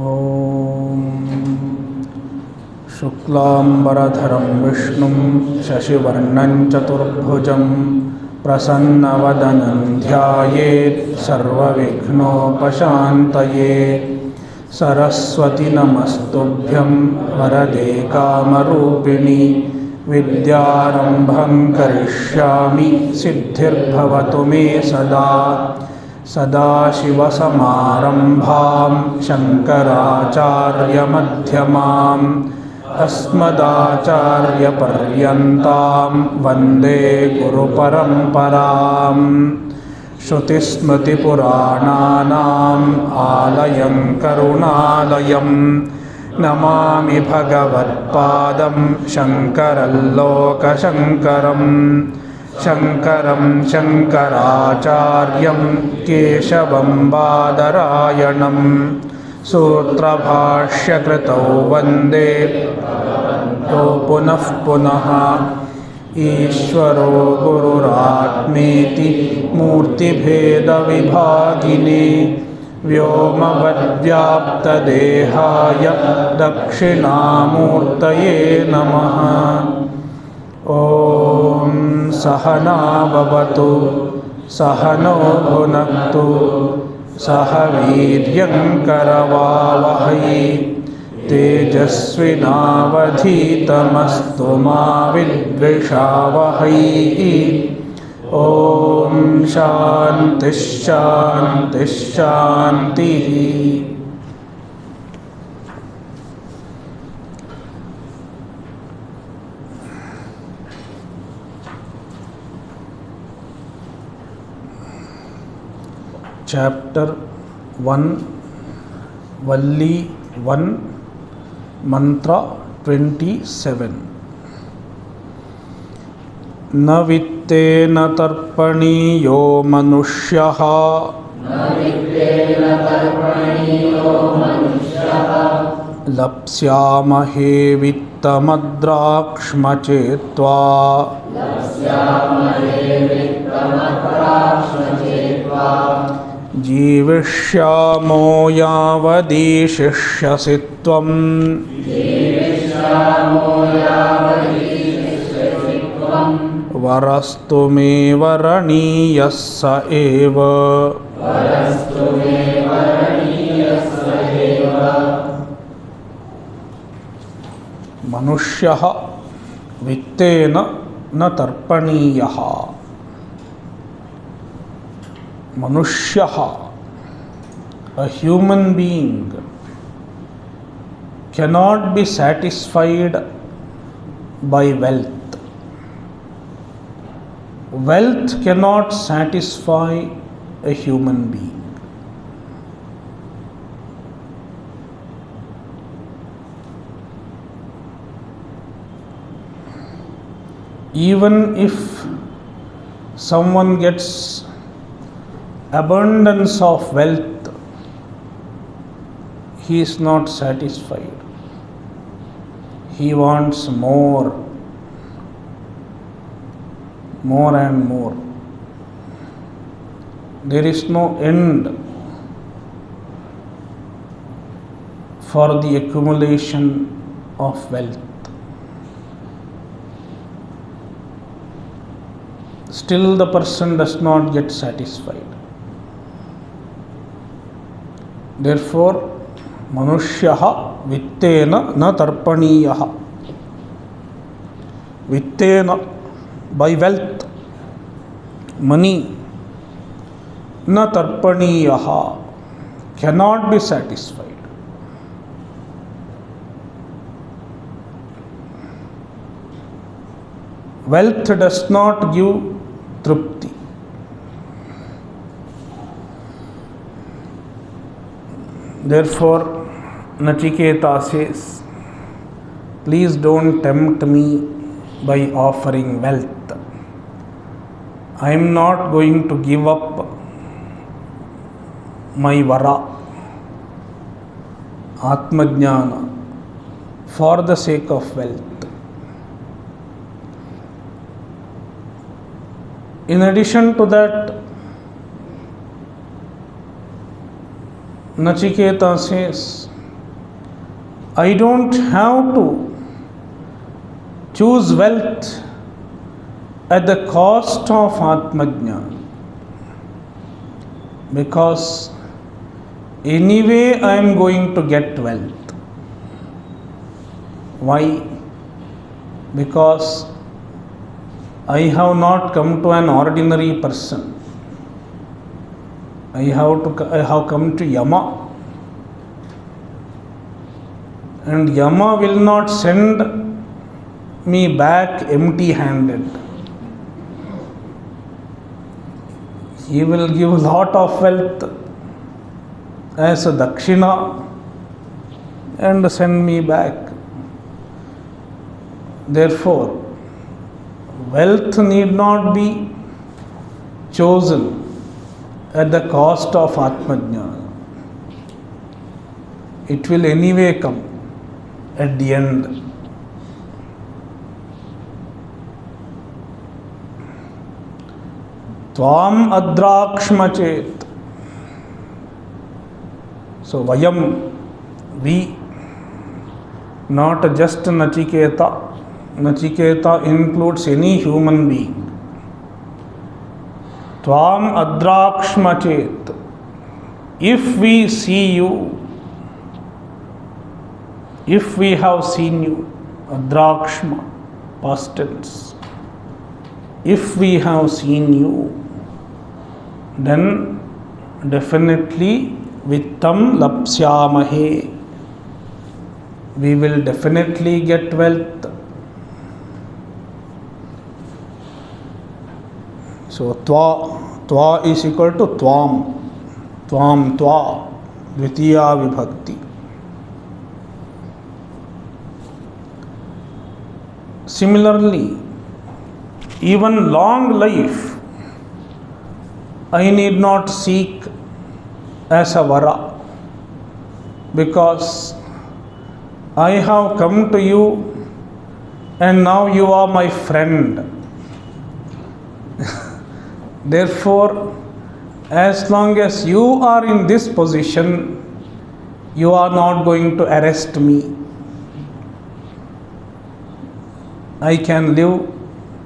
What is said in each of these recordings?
ॐ शुक्लाम्बरधरं विष्णुं शशिवर्णं चतुर्भुजं प्रसन्नवदनं ध्यायेत् सर्वविघ्नोपशान्तये। सरस्वती नमस्तुभ्यं वरदे कामरूपिणि विद्यारम्भं करिष्यामि सिद्धिर्भवतु मे सदा। सदाशिवसमारम्भां शङ्कराचार्यमध्यमाम् अस्मदाचार्यपर्यन्तां वन्दे गुरुपरम्पराम्। श्रुतिस्मृतिपुराणानाम् आलयं करुणालयं नमामि भगवत्पादं शङ्करं लोकशङ्करम्। शङ्करं शङ्कराचार्यं केशवं बादरायणं सूत्रभाष्यकृतौ वन्दे पुनः पुनः। ईश्वरो गुरुरात्मेति मूर्तिभेदविभागिने व्योमवद्व्याप्तदेहाय दक्षिणामूर्तये नमः। ॐ सहना भवतु सहनो भुनक्तु सह वीर्यङ्करवावहै तेजस्विनावधीतमस्तु मा विद्विषावहै। ॐ शान्तिः शान्तिः शान्तिः। चैप्टर 1 वल्ली 1 मंत्र 27। न वित्तेन तर्पणीयो मनुष्यः लप्स्यामहे वित्तमद्राक्ष्मचेत्त्वा जीविष्यामो यावदीशिष्यसि त्वम्। वरस्तु मे वरणीयः स एव। मनुष्यः वित्तेन न तर्पणीयः। Manushyaha, a human being, cannot be satisfied by wealth. Wealth cannot satisfy a human being. Even if someone gets abundance of wealth, he is not satisfied. He wants more and more. There is no end for the accumulation of wealth. Still the person does not get satisfied. Therefore, Manushyaha vittena na tarpaniyaha. Vittena, by wealth, money, na tarpaniyaha, cannot be satisfied. Wealth does not give trupti. Therefore, Nachiketa says, please don't tempt me by offering wealth. I am not going to give up my vara, Atmajnana, for the sake of wealth. In addition to that, Nachiketa says, I don't have to choose wealth at the cost of Atmajnana, because anyway I am going to get wealth. Why? Because I have not come to an ordinary person. I have come to Yama. And Yama will not send me back empty-handed. He will give lot of wealth as a dakshina and send me back. Therefore, wealth need not be chosen at the cost of Atmajnana. It will anyway come at the end. Tvam adrakshmachet. So vayam, we, not just Nachiketa. Nachiketa includes any human being. Tvam adrakshmachet. If we see you, if we have seen you, adrakshma, past tense. If we have seen you, then definitely vittam lapsyamahe. We will definitely get wealth. So twa is equal to tvam. Tvam twa, dvitiya vibhakti. Similarly, even long life I need not seek as a vara, because I have come to you and now you are my friend. Therefore, as long as you are in this position, you are not going to arrest me. I can live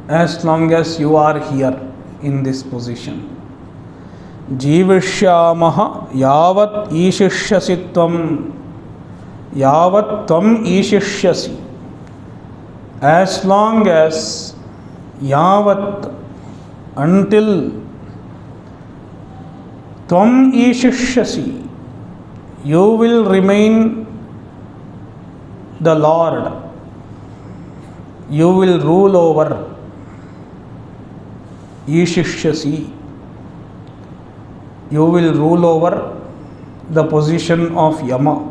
as long as you are here in this position. Jivishyamaha yavat ishishyasi tvam, yavat tvam ishishyasi. As long as, yavat, until, tvam ishishyasi, you will remain the Lord. You will rule over. Ishishyasi, you will rule over the position of Yama.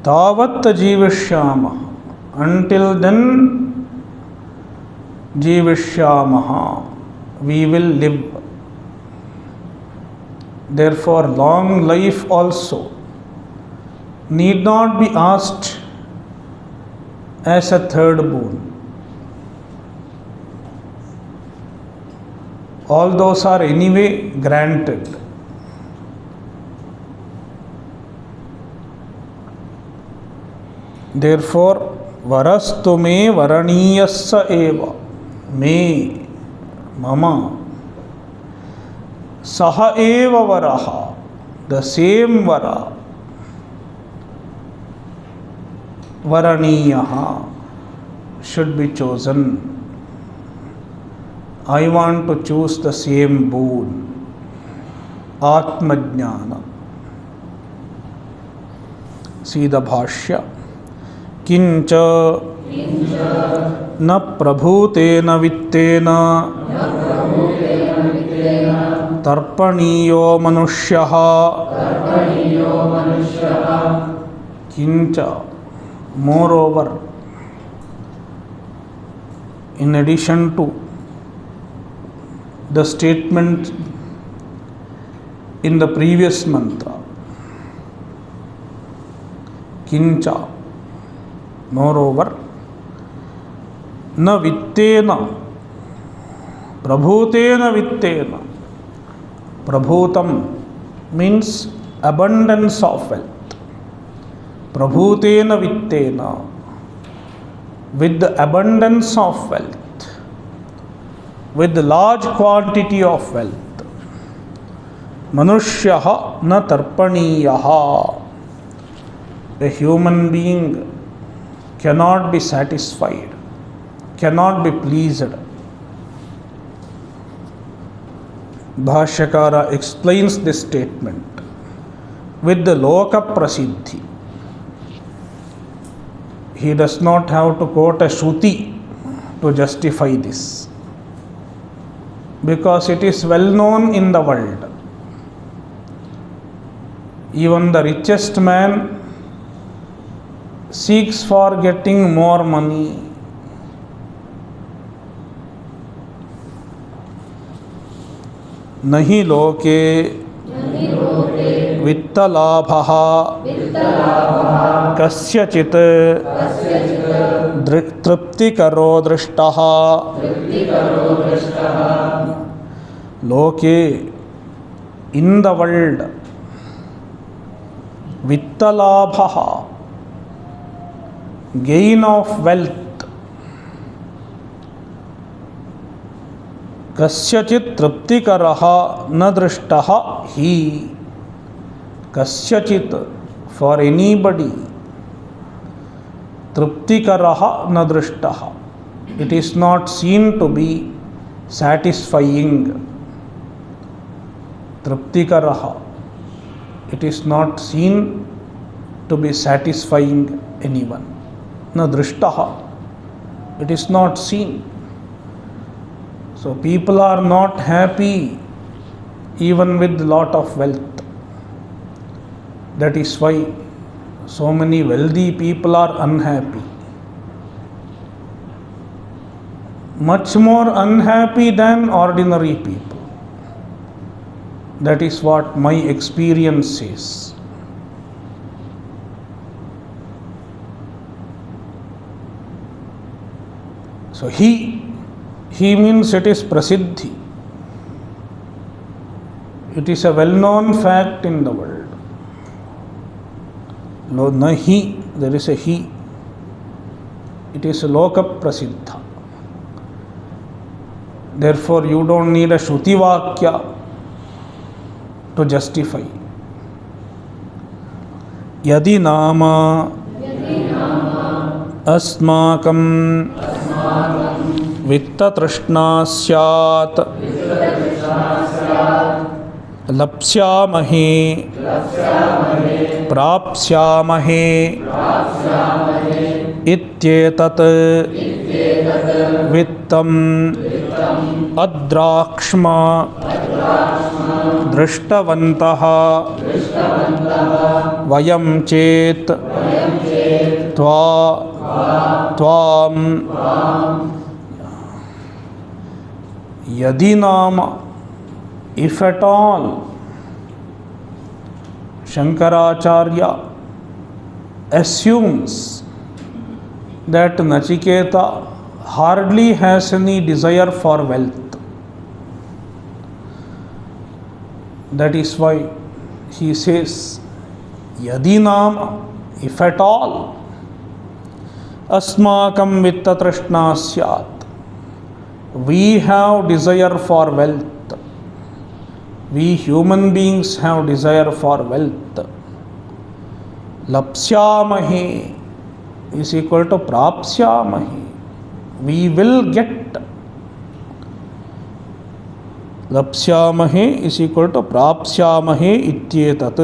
Tavat jivishyama, until then jivishyamaha, we will live. Therefore, long life also need not be asked as a third boon. All those are anyway granted. Therefore, varastu me varaniyassa eva, me, mama, saha eva varaha, the same vara, varaniyaha, should be chosen. I want to choose the same boon, Atmajnana. See the Bhashya. Kincha na prabhutena vittena tarpaniyo manushyaha. Kincha, moreover, in addition to the statement in the previous mantra, kincha, moreover, na vittena, prabhutena vittena, prabhutam, means abundance of wealth. Prabhutena vittena, with the abundance of wealth, with the large quantity of wealth. Manushyaha na tarpaniyaha, a human being cannot be satisfied, cannot be pleased. Bhashyakara explains this statement with the loka prasiddhi. He does not have to quote a Shruti to justify this, because it is well known in the world. Even the richest man seeks for getting more money. Nahi loke वित्तलाभः कस्यचित् तृप्तिकरो दृष्टः. लोके, in the world, vittalabha, gain of wealth, कस्यचित् तृप्तिकरः न दृष्टः ही. कस्यचित्, for anybody, तृप्तिकरः न दृष्टः, it is not seen to be satisfying. Triptikarah, it is not seen to be satisfying anyone. Na drishtaha, it is not seen. So people are not happy even with lot of wealth. That is why so many wealthy people are unhappy. Much more unhappy than ordinary people. That is what my experience says. So he means it is prasiddhi. It is a well-known fact in the world. No, na he, there is a he. It is loka prasiddha. Therefore, you don't need a Shruti Vakya to justify. Yadi nama asmakam vitta trishna syat lapsyamahe prapsyamahe ityetat vittam adrakshma दृष्टवन्तः वयं चेत् त्वां यदि नाम, if at all, Shankaracharya assumes that Nachiketa hardly has any desire for wealth. That is why he says, Yadi nama, if at all, asmakam vitta trishna syat, we have desire for wealth. We human beings have desire for wealth. Lapsyamahe is equal to prapsyamahe. We will get. Lapsyamahe is equal to prapsyamahe ityetat.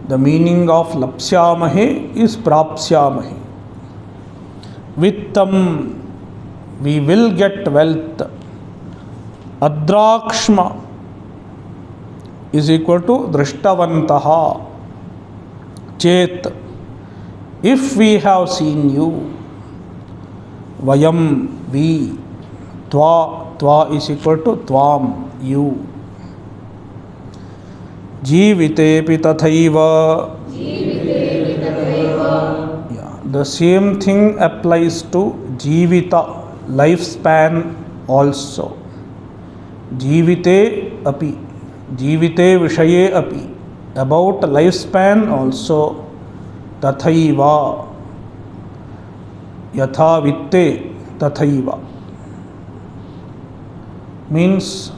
The meaning of lapsyamahe is prapsyamahe. Vittam, we will get wealth. Adrakshma is equal to drishthavantaha. Chet, if we have seen you. Vayam, we. Tva is equal to tvam, you. Jivitepi tathaiva. Yeah, the same thing applies to jivita, lifespan also. Jivite api, जीविते विषये अपि, about lifespan also, tathaiva, yatha vitte tathaiva. Means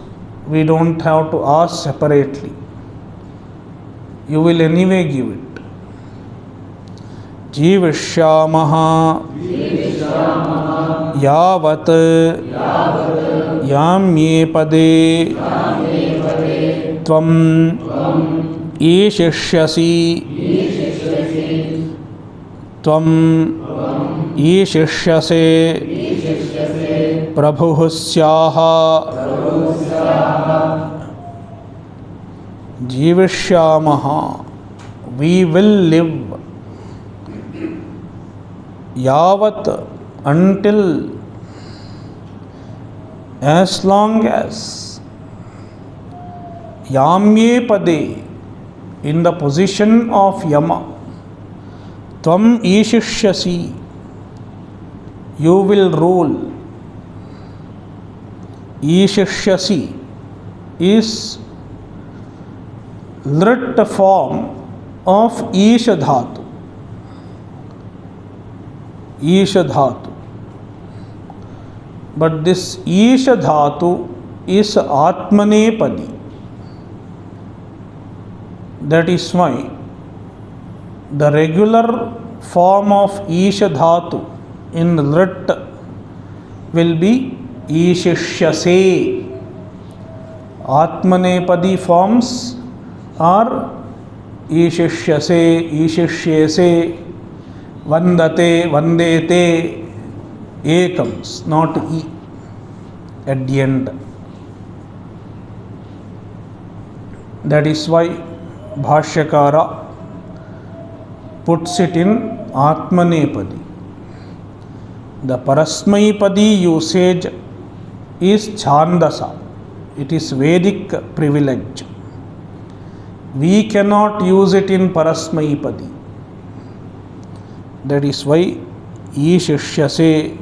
we don't have to ask separately. You will anyway give it. जीविष्यामः यावत् याम्ये पदे त्वम् ईशिष्यसि त्वम् ईशिष्यसे प्रभुः स्याः जीविष्यामः, we will live, यावत, until, as long as, yamye pade, in the position of yama, tvam ishishyasi, you will rule. Ishishyasi is lrit form of isha dhatu. Isha dhatu. But this isha dhatu is atmanepadi. That is why the regular form of isha dhatu in lrit will be ishishyase. Atmanepadi forms are ishishyase, ishishyese, vandate, vandete, a comes, not e at the end. That is why Bhashyakara puts it in Atmanepadi. The Parasmaipadi usage is Chandasa. It is Vedic privilege. We cannot use it in Parasmaipadi. That is why Ishishyase,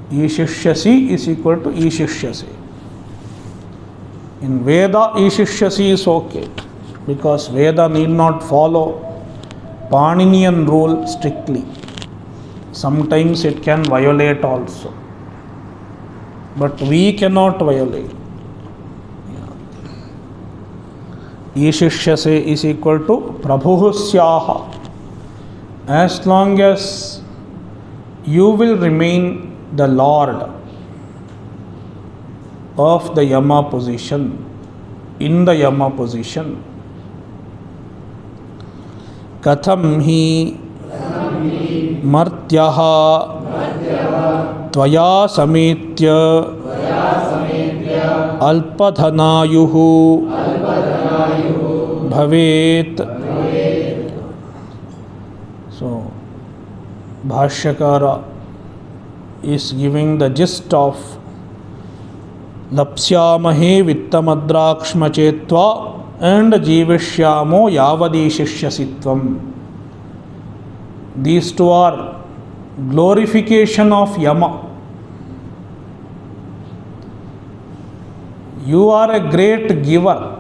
Ishishyasi is equal to Ishishyase. In Veda, Ishishyasi is okay, because Veda need not follow Paninian rule strictly. Sometimes it can violate also, but we cannot violate. Ishishyase is equal to Prabhuः Syaha. As long as you will remain the Lord of the Yama position, in the Yama position, katham hi martyaha tvaya samitya alpadhanayuhu bhavet. So, Bhashyakara is giving the gist of Lapsyamahe Vittamadrakshma Chetva and Jivishyamo Yavadishishyasitvam. These two are glorification of Yama. You are a great giver.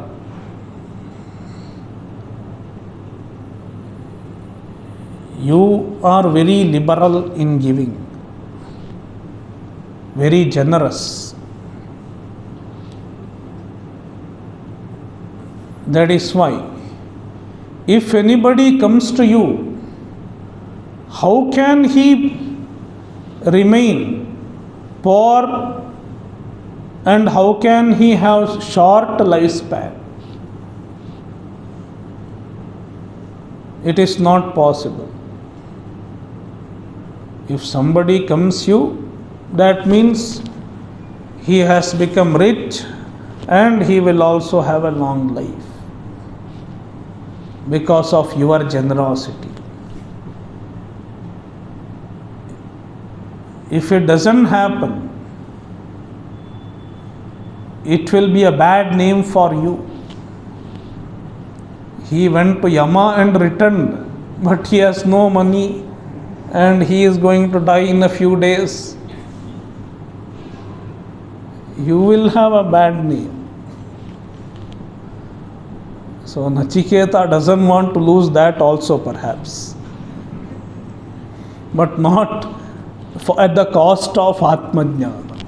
You are very liberal in giving, very generous. That is why, if anybody comes to you, how can he remain poor and how can he have short lifespan? It is not possible. If somebody comes you, that means he has become rich and he will also have a long life because of your generosity. If it doesn't happen, it will be a bad name for you. He went to Yama and returned, but he has no money and he is going to die in a few days. You will have a bad name. So Nachiketa doesn't want to lose that also perhaps, but not at the cost of Atmajnana.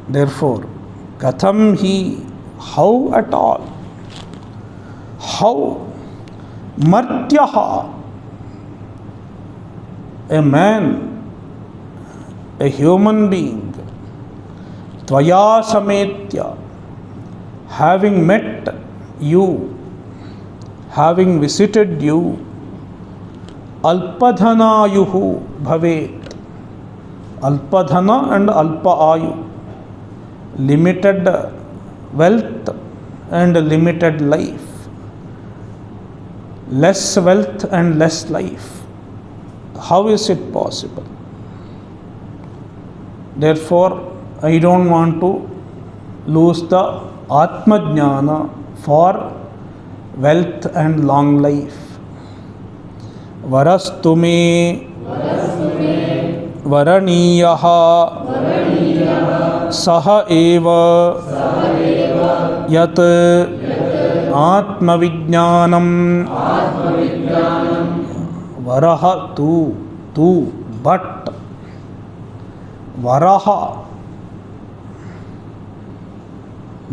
Therefore, Katham he, how at all? How? Martyaha, a man, a human being, Tvaya Sametya, having met you, having visited you, Alpadhanayuhu bhavet. Alpadhana and Alpa Ayu, limited wealth and limited life, less wealth and less life. How is it possible? Therefore, I don't want to lose the Atmajnana for wealth and long life. Varastu me varaniyaha saha eva yat atmavijnanam varaha tu but varaha,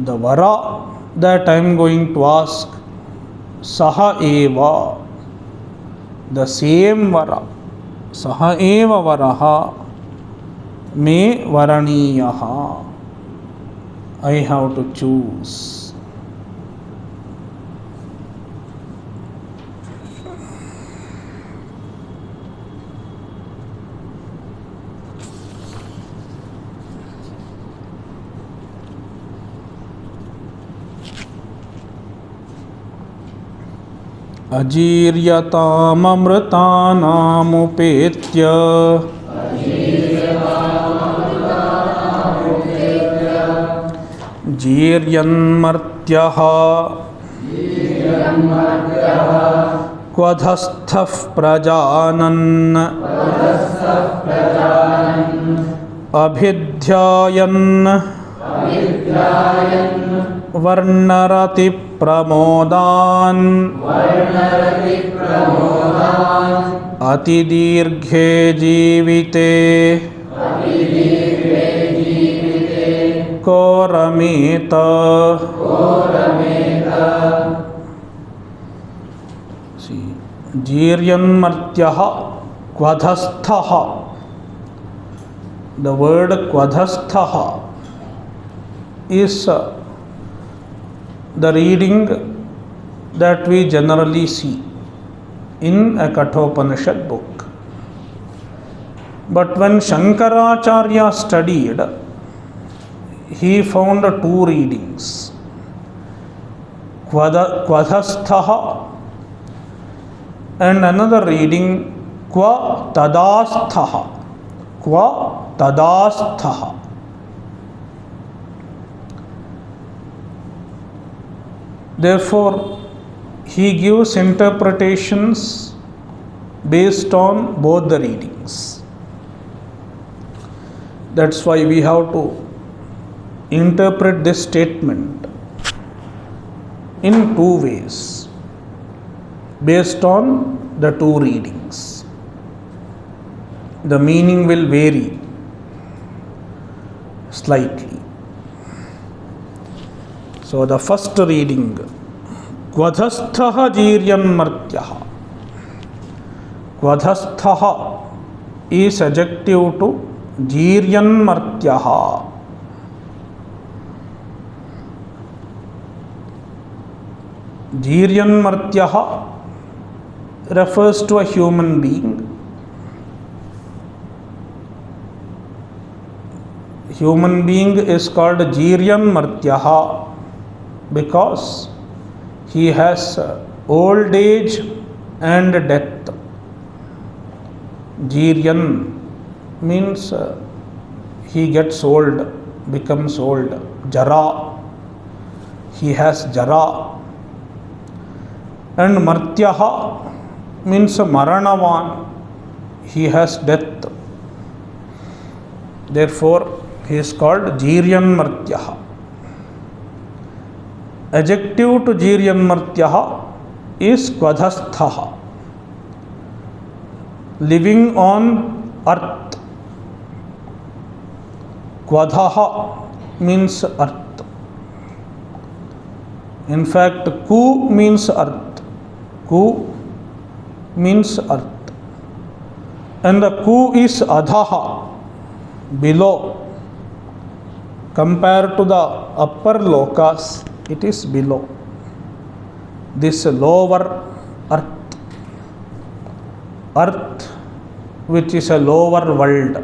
the vara that I am going to ask, saha eva, the same vara, saha eva varaha me varaniyaha, I have to choose. Ajiryatamamrtanamupetya jiryanmartyaha kvadhasthah prajanan abhidhyayan varnarati pramodan atidirghe jivite korameta. See, jiryanmartyaha kvadhasthaha. The word kvadhasthaha is the reading that we generally see in a Kathopanishad book. But when Shankaracharya studied, he found two readings. Kvadhasthaha and another reading Kva Tadasthaha. Kva Tadasthaha. Therefore, he gives interpretations based on both the readings. That's why we have to interpret this statement in two ways based on the two readings. The meaning will vary slightly. So the first reading, Kvadhasthaha jiryanmartyaha. Kvadhasthaha is adjective to jiryanmartyaha. Jiryanmartyaha refers to a human being. Human being is called Jiryanmartyaha because he has old age and death. Jiryan means he gets old, becomes old. Jara, he has jara. And Martyaha means Maranavan, he has death. Therefore, he is called Jiryanmartyaha. Adjective to Jiryanmartyah is Kvadhastha, living on earth. Kvadhaha means earth. In fact, Ku means earth. Ku means earth. And the Ku is Adhaha, below. Compared to the upper lokas, it is below. This lower earth, earth which is a lower world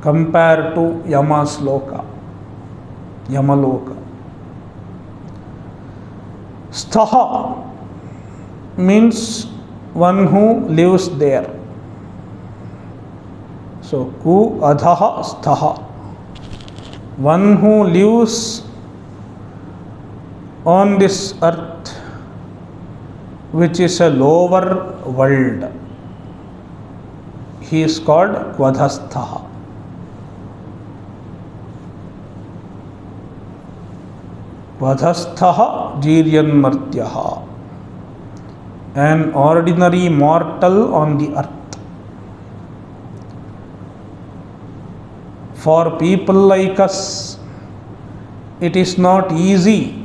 compared to Yama's loka, Yamaloka. Sthaha means one who lives there. So, Ku Adhaha Sthaha, one who lives on this earth, which is a lower world. He is called Kvadhastha. Kvadhastha Jiryanmartyah, an ordinary mortal on the earth. For people like us, it is not easy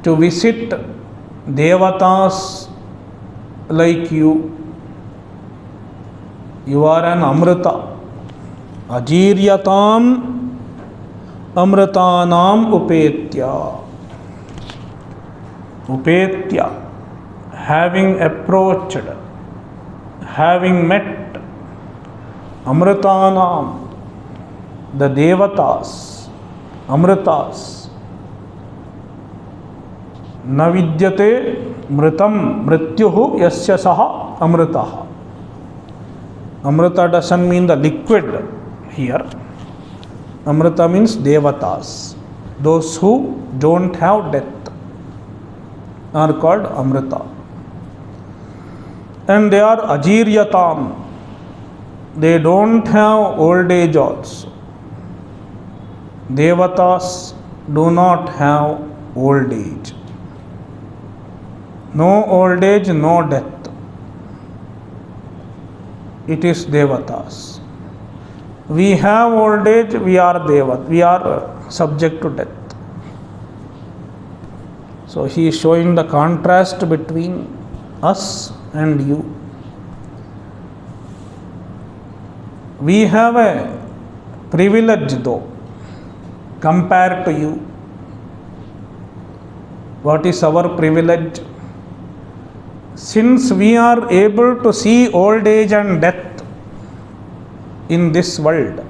to visit devatas like you. You are an Amrita. Ajiryatam Amritanam Upetya. Upetya, having approached, having met Amritanam, the devatas, Amritas. Na vidyate mritam mrityuhu yasya saha amritaha. Amrita doesn't mean the liquid here. Amrita means devatas. Those who don't have death are called Amrita. And they are Ajiryatam. They don't have old age also. Devatas do not have old age. No old age, no death. It is devatas. We have old age, we are devat, we are subject to death. So he is showing the contrast between us and you. We have a privilege though, compared to you. What is our privilege? Since we are able to see old age and death in this world,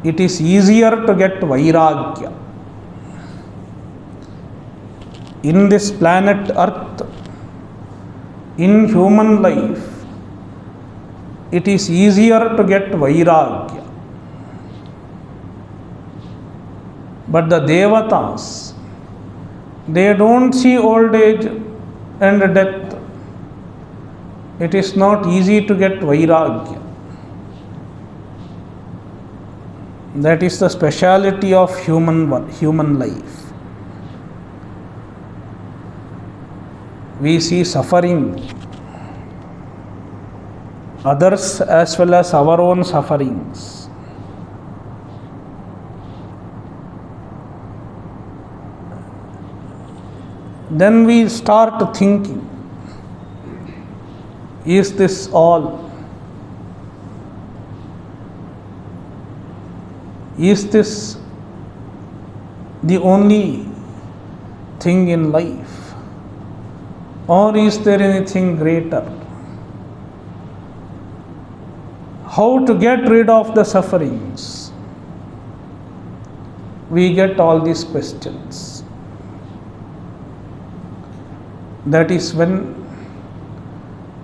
it is easier to get vairagya. In this planet Earth, in human life, it is easier to get vairagya. But the devatas, they don't see old age and death. It is not easy to get vairagya. That is the speciality of human life. We see suffering, others as well as our own sufferings. Then we start thinking, is this all? Is this the only thing in life? Or is there anything greater? How to get rid of the sufferings? We get all these questions. That is when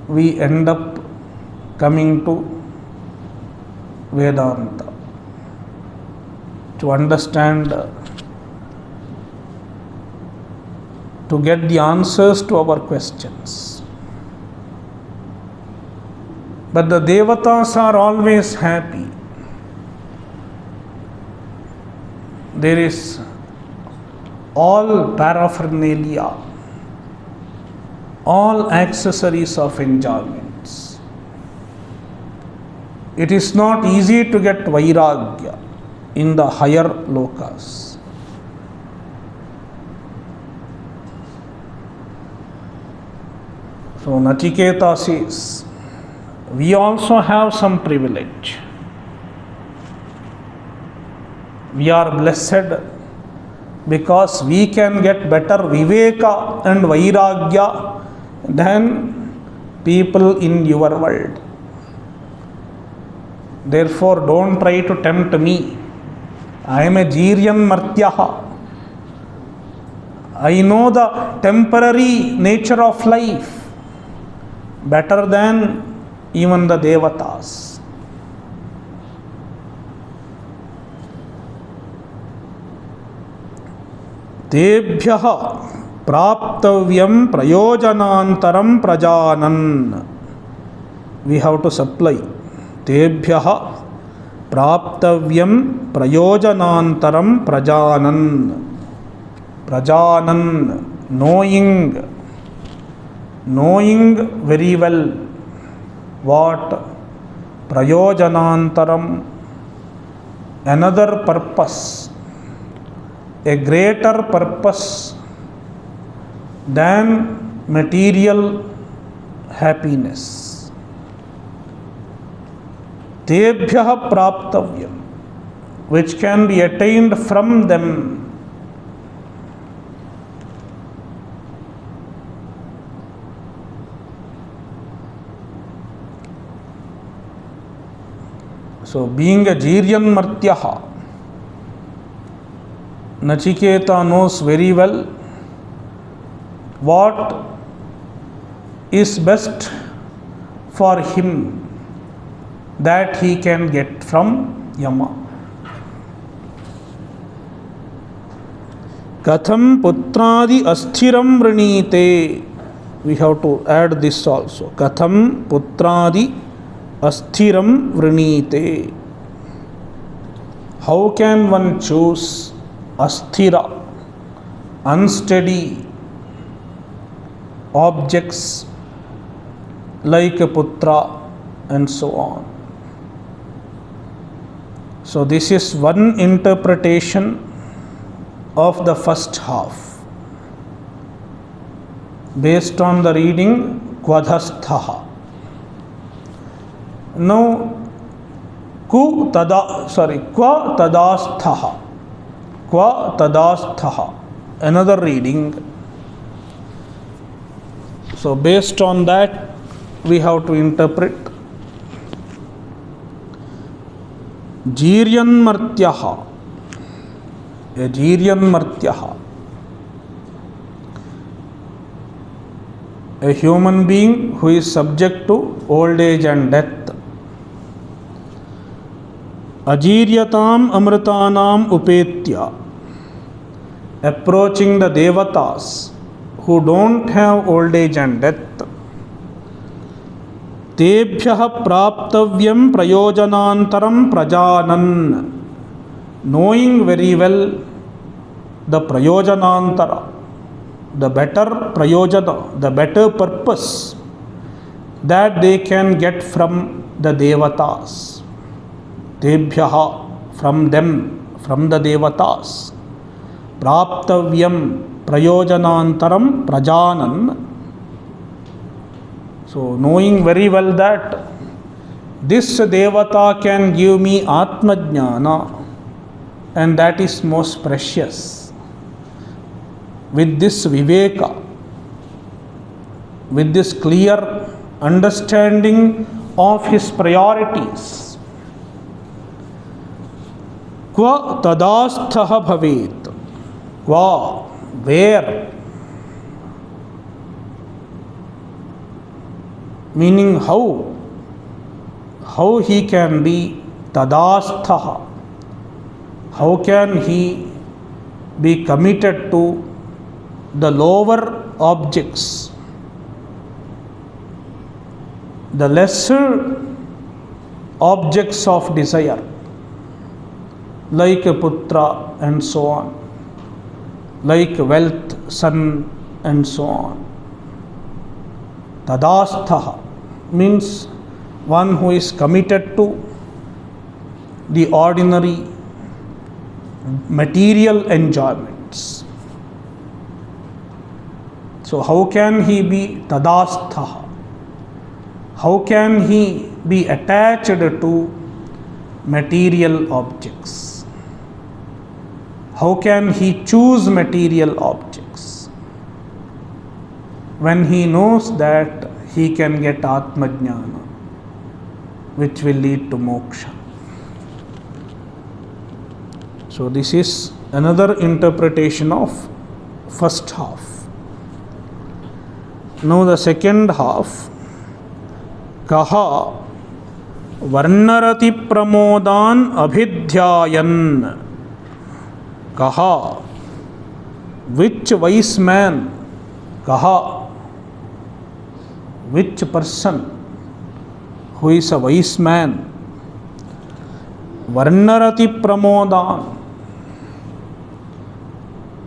we end up coming to Vedanta, to understand, to get the answers to our questions. But the devatas are always happy. There is all paraphernalia, all accessories of enjoyments. It is not easy to get vairagya in the higher lokas. So Nachiketa says, we also have some privilege. We are blessed because we can get better viveka and vairagya than people in your world. Therefore, don't try to tempt me. I am a Jiryan Martyaha. I know the temporary nature of life better than even the Devatas. Tebhyaha praptavyam prayojanantaram prajanan. We have to supply. Tebhyaha praptavyam prayojanantaram prajanan. Prajanan, knowing very well what prayojanantaram, another purpose, a greater purpose than material happiness. Tebhyaha praptavyam, which can be attained from them. So, being a Jiryan Martyaha, Nachiketa knows very well what is best for him that he can get from Yama. Katham putradi asthiram vrinite. We have to add this also. Katham putradi asthiram vrinite. How can one choose asthira, unsteady objects like a putra and so on? So this is one interpretation of the first half based on the reading Kvadhasthaha. Now Kwa tadasthaha. Kwa tadasthaha. Another reading. So based on that we have to interpret Jiryan Martyaha. A Jiryan Martyaha, a human being who is subject to old age and death. Ajiryatam amritanam upetya, approaching the Devatas who don't have old age and death. Tebhyaha praptavyam prayojanantaram prajanan, knowing very well the prayojanantara, the better prayojana, the better purpose that they can get from the Devatas. Tebhyaha, from them, from the Devatas. Praptavyam prayojanantaram prajanan. So knowing very well that this Devata can give me Atma Jnana, and that is most precious. With this Viveka, with this clear understanding of his priorities, Kwa tadasthaha bhavet. Kwa, where? Meaning how? How he can be tadasthaha? How can he be committed to the lower objects, the lesser objects of desire, like a putra and so on? like wealth, son, and so on. Tadastha means one who is committed to the ordinary material enjoyments. So how can he be tadastha? How can he be attached to material objects? How can he choose material objects when he knows that he can get Atmajnana, which will lead to moksha? So this is another interpretation of first half. Now the second half. Kaha varnarati pramodan abhidhyayan. Kaha, which wise man, kaha, which person who is a wise man, varnarati pramodan,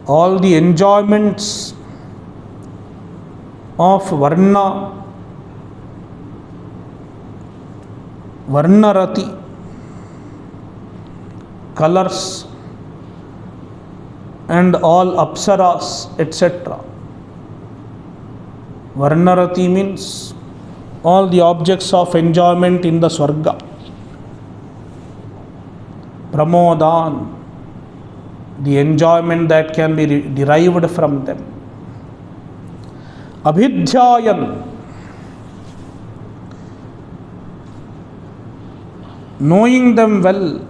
all the enjoyments of varna, varnarati, colors, and all apsaras, etc. Varnarati means all the objects of enjoyment in the Swarga. Pramodan, the enjoyment that can be derived from them. Abhidhyayan, knowing them well.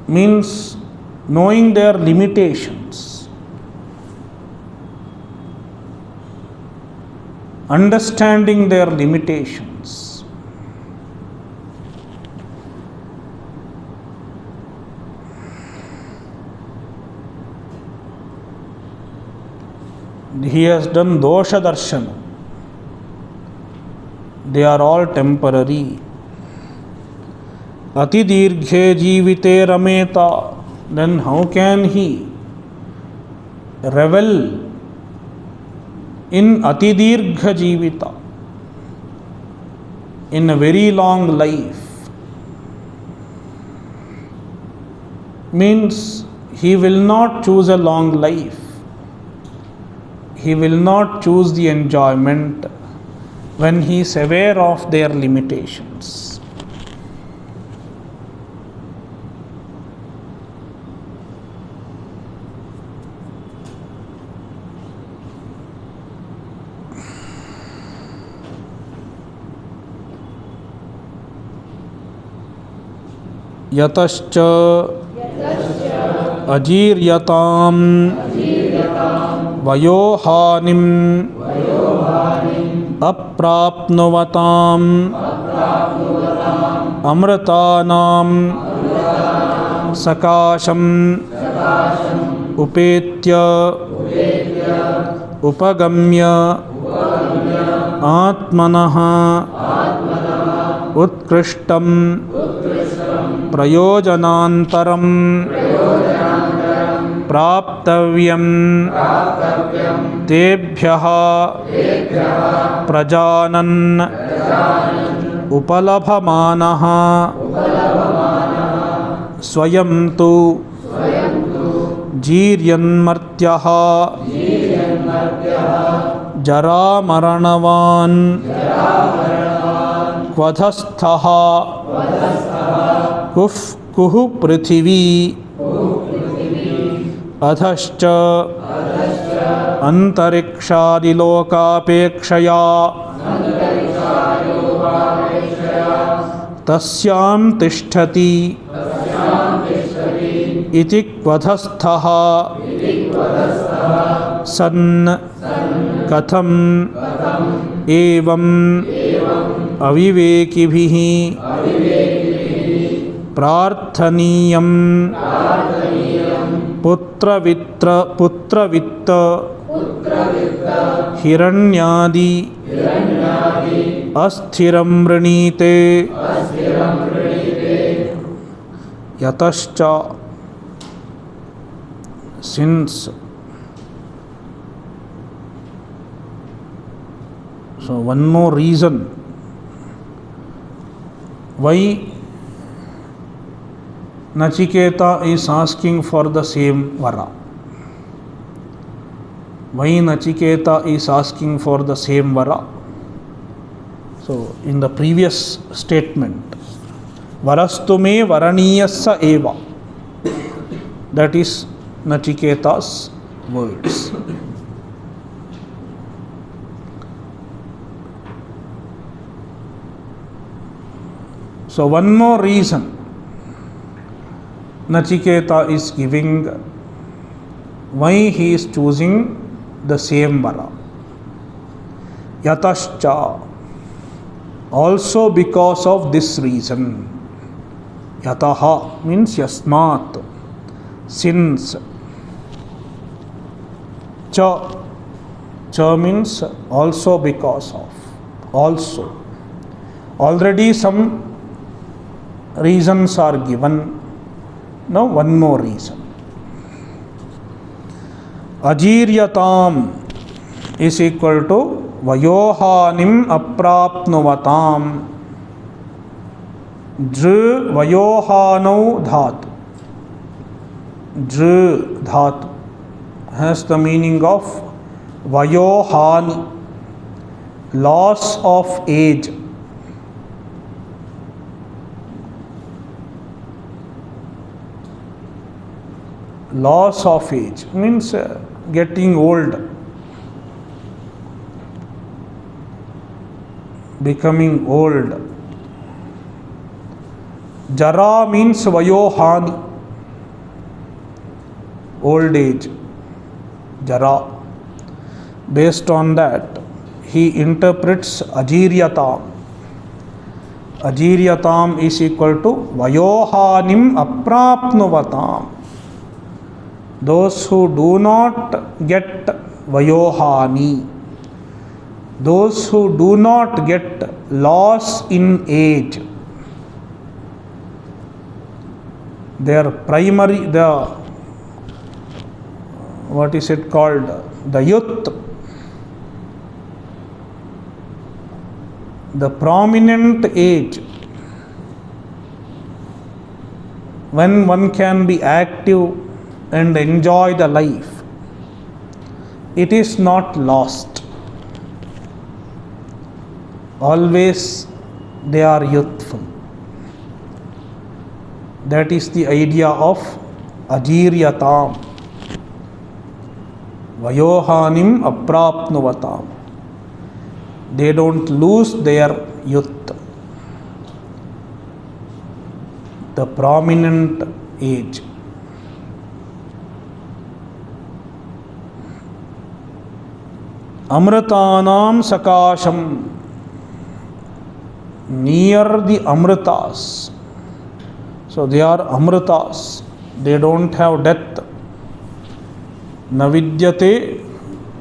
Means knowing their limitations, understanding their limitations. He has done dosha darshana. They are all temporary. Ati dirghe jivite rameta, then how can he revel in ati dirgha jivita, in a very long life? Means he will not choose a long life. He will not choose the enjoyment when he is aware of their limitations. यतश्च अजीर्यतां वयोहानिं अप्राप्नुवतां अमृतानां सकाशं उपेत्य उपगम्य आत्मनः उत्कृष्टं प्रयोजनान्तरं प्राप्तव्यं तेभ्यः प्रजानन् उपलभमानः स्वयं तु जीर्यन्मर्त्यः जरामरणवान् क्वधस्थः कुः पृथिवी अधश्च अंतरिक्षादिलोकापेक्षया तस्यां तिष्ठति इति क्वधस्थः सन् कथम् एवं अविवेकिभिः प्रार्थनीयं पुत्रवित्त हिरण्यादि अस्थिरं वृणीते. yatascha, since. So one more reason why Nachiketa is asking for the same vara. Why Nachiketa is asking for the same vara? So in the previous statement, varastu me varaniyassa eva, that is Nachiketa's words. So one more reason Nachiketa is giving why he is choosing the same vara. Yatascha, also because of this reason. Yataha means yasmat, since. Cha, cha means also because of, also. Already some reasons are given. Now one more reason. Ajiryatam is equal to vayohanim aprapnuvatam. Dr vayohanau dhatu. Dr dhatu has the meaning of vayohani, loss of age. Loss of age means getting old, becoming old. Jara means vayohani, old age. Jara. Based on that, he interprets ajiryatam. Ajiryatam is equal to vayohanim aprapnuvatam. Those who do not get vayohani, those who do not get loss in age, their primary, what is it called, the youth, the prominent age, when one can be active and enjoy the life, it is not lost. Always they are youthful. That is the idea of ajiryatam. Vayohanim aprapnuvatam. They don't lose their youth, the prominent age. Amritanam sakasham, near the amritas. So they are amritas, they don't have death. Navidyate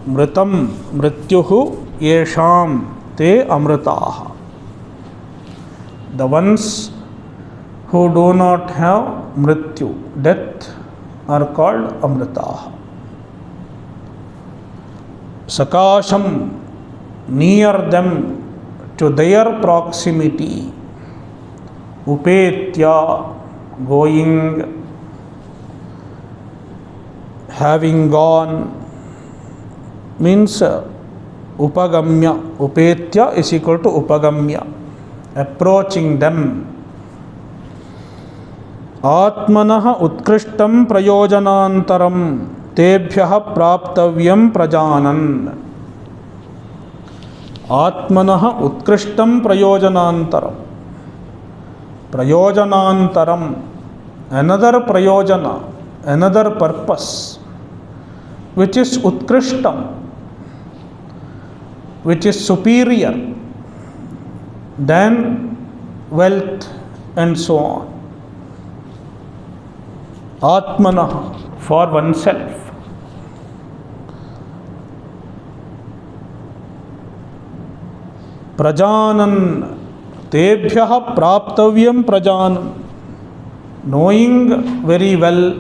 mritam mrityuhu yesham te amritaha. The ones who do not have mrityu, death, are called amritaha. Sakasham, near them, to their proximity. Upetya, going, having gone, means upagamya. Upetya is equal to upagamya, approaching them. Atmanah utkrishtam prayojanantaram tebhyah praptavyam prajanan. Atmanah utkrishtam prayojanantaram. Prayojanantaram, another prayojana, another purpose, which is utkrishtam, which is superior than wealth and so on. Atmanah, for oneself. Prajanan, tebhyah praptavyam prajanan. knowing very well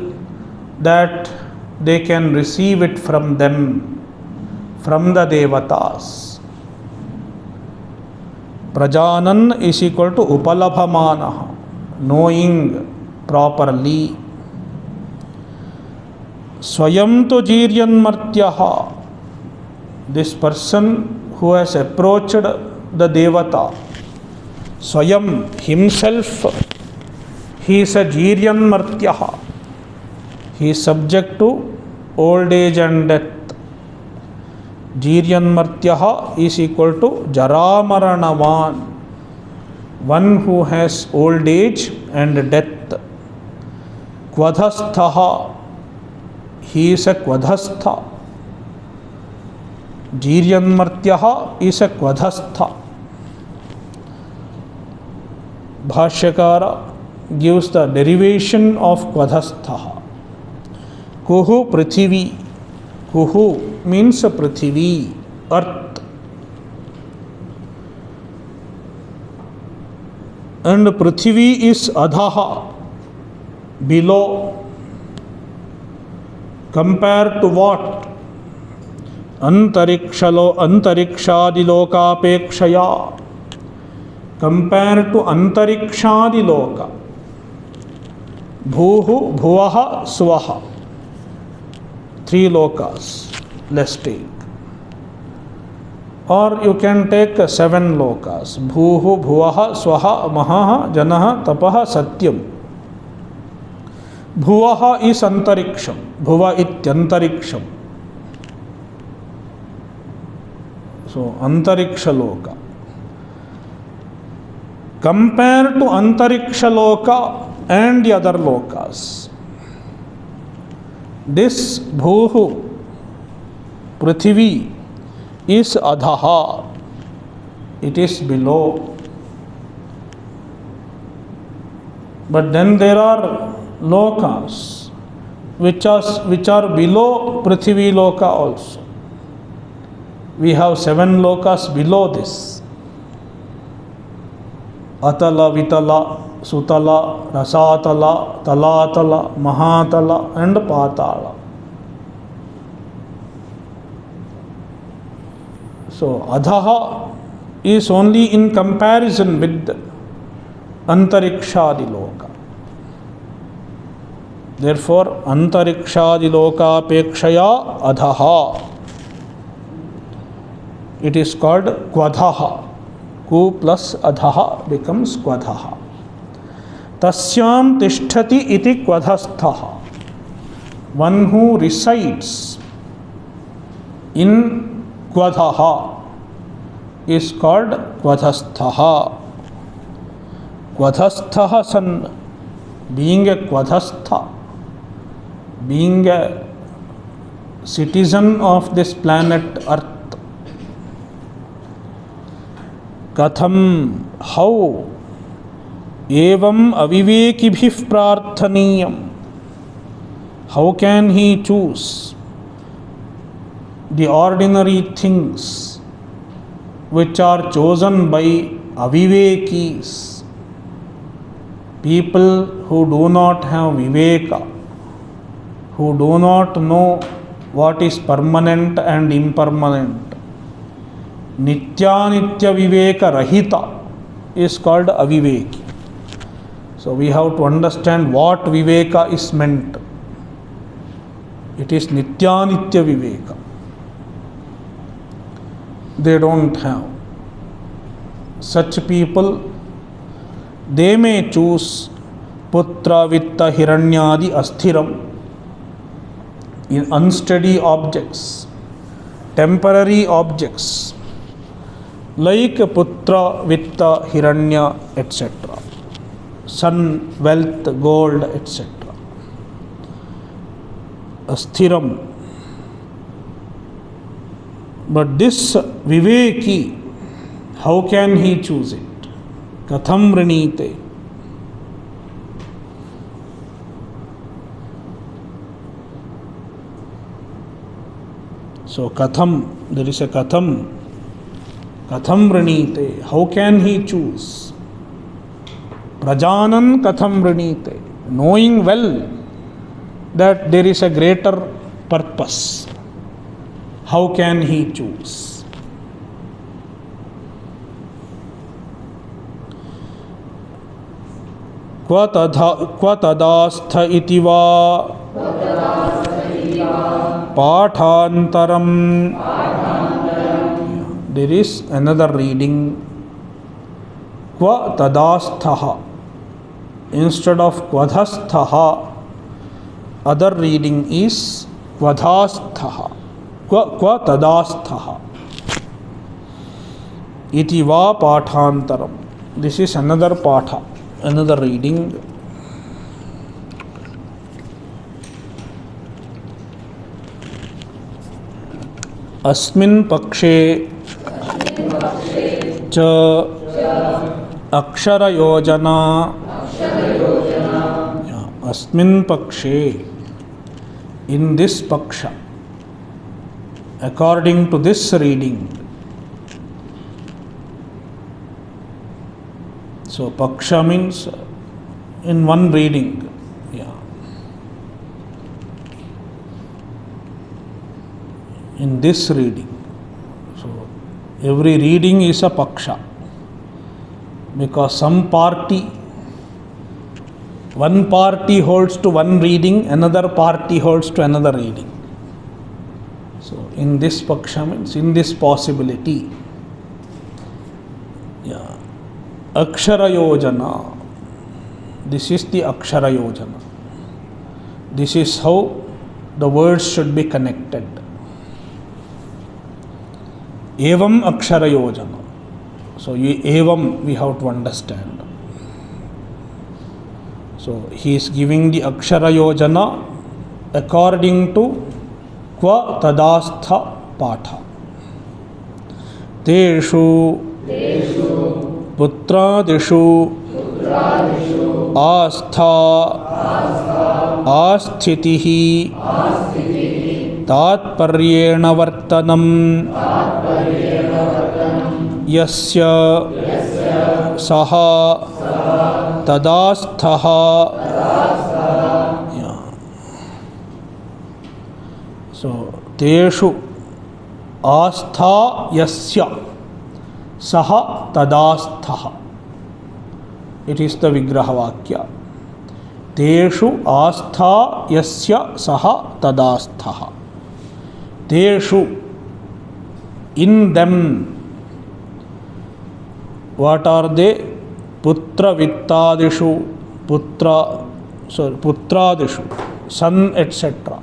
that they can receive it from them, from the devatas. Prajanan is equal to upalabhamana, knowing properly. Swayam tu jiryan martyaha, this person who has approached the devata, Swayam, himself, he is a jiryan martyaha. He is subject to old age and death. Jiryan martyaha is equal to jaramaranavan, one who has old age and death. Kvadhasthaha, he is a kvadhastha. Jiryan martyaha is a kvadhastha. Bhashyakara gives the derivation of kvadhastha. Kuhu prithivi. Kuhu means prithivi, earth. And prithivi is adhaha, below. Compared to what? Antarikshadilokapekshaya. Compared to antarikshadiloka. Bhuhu, bhuvaha, swaha. 3 lokas, let's take. Or you can take 7 lokas. Bhuhu, bhuvaha, swaha, mahaha, janaha, tapaha, satyam. Bhuvaha is antariksham. Bhuva ityantariksham. So, antariksha loka. Compared to antariksha loka and the other lokas, this bhuhu, prithivi, is adhaha. It is below. But then there are lokas which are below prithivi loka also. We have 7 lokas below this. Atala, Vitala, Sutala, Rasatala, Talatala, Mahatala and Patala. So, Adhaha is only in comparison with Antarikshadiloka. Therefore, Antarikshadiloka pekshaya Adhaha. It is called Kvadhaha. Ku plus Adhaha becomes Kvadhaha. Tasyam tishtati iti kvadhasthaha. One who resides in Kvadhaha is called Kvadhasthaha. Kvadhasthaha san, being a Kvadhastha, being a citizen of this planet Earth. Katham, how? Evam avivekibhih prarthaniyam. How can he choose the ordinary things which are chosen by avivekis, people who do not have viveka, who do not know what is permanent and impermanent. Nityanitya viveka rahita is called aviveki. So we have to understand what viveka is meant. It is nityanitya viveka. They don't have. Such people, they may choose putra, vitta, hiranyadi, asthiram, in unsteady objects, temporary objects, like putra, vitta, hiranya, etc. Sun, wealth, gold, etc. Asthiram. But this viveki, how can he choose it? Katham vrinite. So katham, there is a katham. Katham vrinite. How can he choose? Prajanan katham vrinite. knowing well that there is a greater purpose, how can he choose? Kva tadastha iti va pathantaram. There is another reading, Kva tadastha instead of kvadhastha. Other reading is kvadhastha. Kva tadastha iti va pathantaram. This is another patha, another reading. अस्मिन् पक्षे च अक्षरयोजना. अस्मिन् पक्षे, in this paksha, according to this reading. So paksha means in one reading. In this reading. So every reading is a paksha, because some party, one party holds to one reading, another party holds to another reading. So in this paksha means in this possibility. Akshara Yojana. This is the Akshara Yojana. This is how the words should be connected. Evam Akshara Yojana. So evam we have to understand. So he is giving the Akshara Yojana according to Kva tadastha patha. Teshu putradishu astha asthitihi tatparyena vartanam yasya saha tadasthaha. So teshu astha yasya saha tadasthaha. It is the Vigraha Vakya. Teshu astha yasya saha tadasthaha. Teshu, in them. What are they? Putra vittadishu, putradishu, son, etc.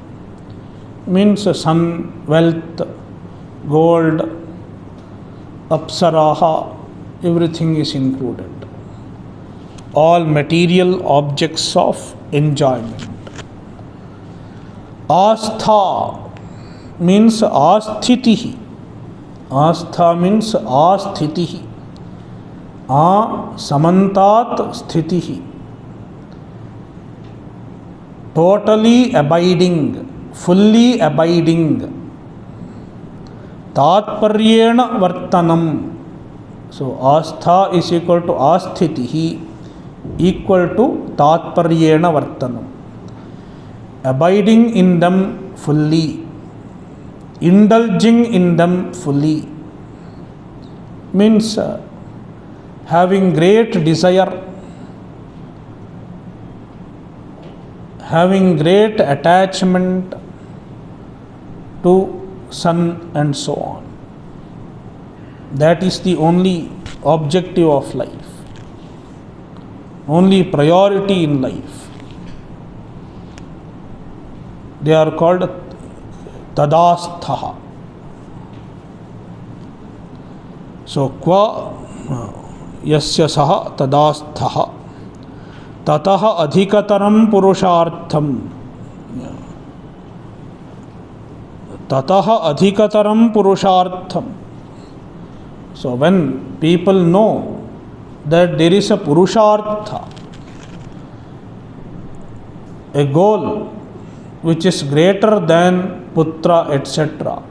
Means son, wealth, gold, apsaraha, everything is included. All material objects of enjoyment. Astha means asthitihi. Astha means asthitihi. Samantat sthitihi. Totally abiding, fully abiding. Tatparyena vartanam. So astha is equal to asthitihi, equal to tatparyena vartanam. Abiding in them fully, indulging in them fully, means having great desire, having great attachment to son and so on. That is the only objective of life, only priority in life. They are called tadasthaha. So kva yasya saha tadasthaha tataha adhikataram purushartham. Tataha adhikataram purushartham. So when people know that there is a purushartha, a goal which is greater than putra, etc.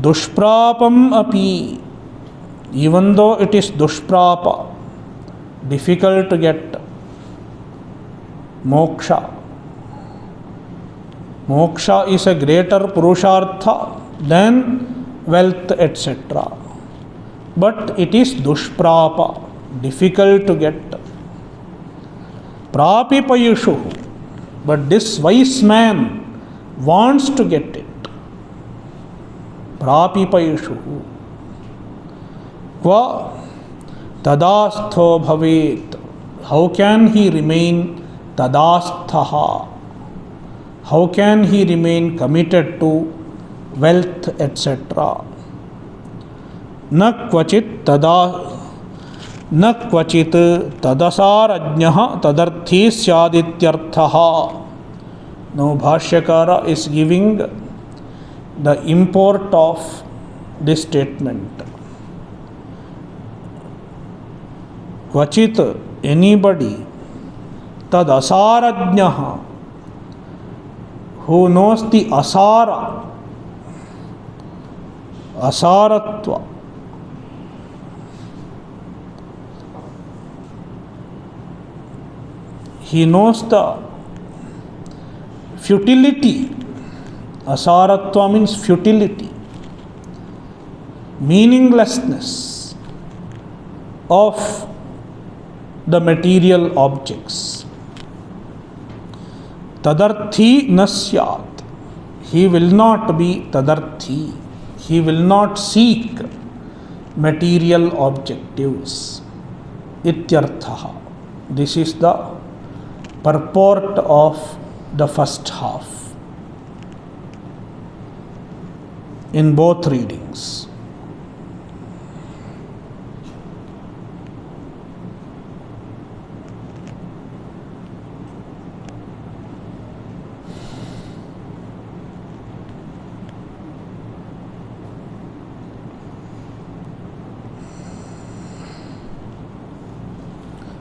Dushprapam api, even though it is dushprapa, difficult to get, moksha. Moksha is a greater purushartha than wealth, etc. But it is dushprapa, difficult to get. Prapipayushu, but this wise man wants to get it. Prapipayushu. Kva tadastho bhavet. How can he remain tadasthaha? How can he remain committed to wealth, etc.? न क्वचित तदसारज्ञः तदर्थी स्यादित्यर्थः. Now Bhashyakara is giving the import of this statement. Kvachit, anybody, tadasarajñah, who knows the asara, asaratva, he knows the futility. Asaratva means futility, meaninglessness of the material objects. Tadarthi nasyat. He will not be tadarthi. He will not seek material objectives. Ityarthaha. This is the purport of the first half in both readings.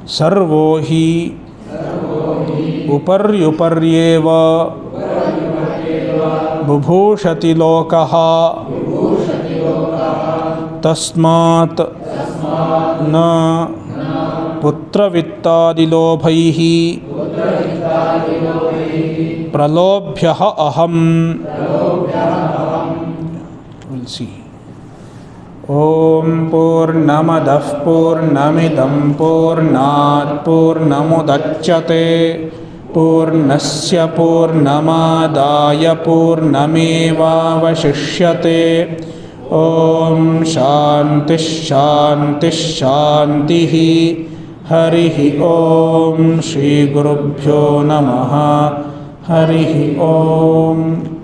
Servo हि उपर्युपर्येव बुभूषति लोकः तस्मात् न पुत्रवित्तादिलोभैः प्रलोभ्यः अहम्. We'll see. ॐ पूर्णमदः पूर्णमिदं पूर्णात् पूर्णमुदच्यते पूर्णस्य पूर्णमादाय पूर्णमेवावशिष्यते. ॐ शान्तिः शान्तिः शान्तिः. हरिः ॐ. श्रीगुरुभ्यो नमः. हरिः ॐ.